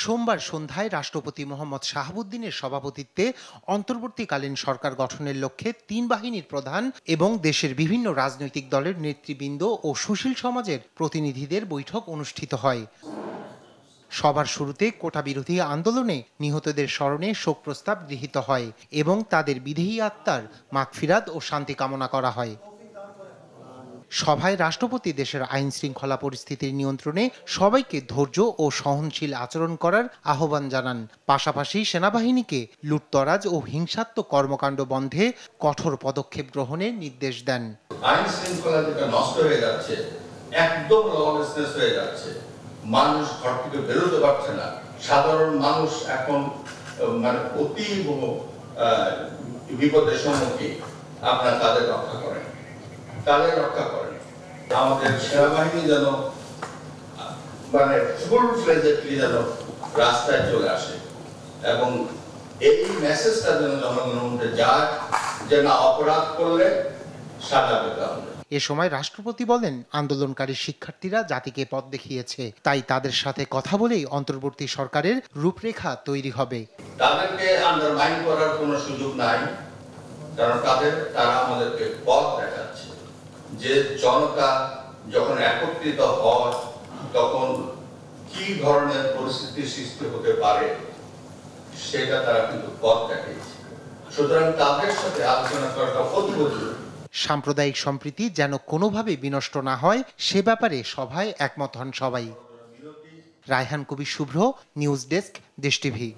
সোমবার সন্ধ্যায় রাষ্ট্রপতি মোহাম্মদ শাহাবুদ্দিনের সভাপতিত্বে অন্তর্বর্তীকালীন সরকার গঠনের লক্ষ্যে তিন বাহিনীর প্রধান এবং দেশের বিভিন্ন রাজনৈতিক দলের নেতৃবৃন্দ ও সুশীল সমাজের প্রতিনিধিদের বৈঠক অনুষ্ঠিত হয়। সবার শুরুতে কোটা বিরোধী আন্দোলনে নিহতদের স্মরণে শোক প্রস্তাব গৃহীত হয় এবং তাদের বিদেহী আত্মার মাগফিরাত ও শান্তি কামনা করা হয়। সভায় রাষ্ট্রপতি দেশের আইন শৃঙ্খলা পরিস্থিতির নিয়ন্ত্রণে সবাইকে ধৈর্য ও সহনশীল আচরণ করার আহ্বান জানান। পাশাপাশি সেনাবাহিনীকে লুটতরাজ ও হিংসাত্মক কর্মকাণ্ড বন্ধে কঠোর পদক্ষেপ গ্রহণের নির্দেশ দেন। আইন শৃঙ্খলা যেটা নষ্ট হয়ে যাচ্ছে, একদম ললেসনেস হয়ে যাচ্ছে, মানুষ ঘর থেকে বেরোতে পারছে না, সাধারণ মানুষ এখন মানে অতীব বিপদের সম্মুখীন। আপনারা তাদের রক্ষা করেন। আমাদের সেনাবাহিনী যেন মানে ফুল ফ্লেজেডলি যেন রাস্তায় চলে আসে এবং এই মেসেজটা যেন জনগণের মধ্যে যায় যে না, অপরাধ করলে সাজা পেতে হবে। এ সময় রাষ্ট্রপতি বলেন, আন্দোলনকারী শিক্ষার্থীরা জাতিকে পথ দেখিয়েছে, তাই তাদের সাথে কথা বলেই অন্তর্বর্তী সরকারের রূপরেখা তৈরি হবে। তাদেরকে আন্ডারমাইন করার কোনো সুযোগ নাই, কারণ তারা আমাদেরকে পথ দেখাচ্ছে যে জনতা যখন একত্রিত হয় তখন কি ধরনের পরিস্থিতি সৃষ্টি হতে পারে সেটা তারা কিন্তু পথ দেখিয়েছে। সুতরাং তাদের সাথে আলোচনা করাটা অত্যন্ত জরুরি। সাম্প্রদায়িক সম্প্রীতি যেন কোনোভাবে বিনষ্ট না হয় সে ব্যাপারে সভায় একমত হন সবাই। রায়হান কবির শুভ্র, নিউজ ডেস্ক, দেশ টিভি।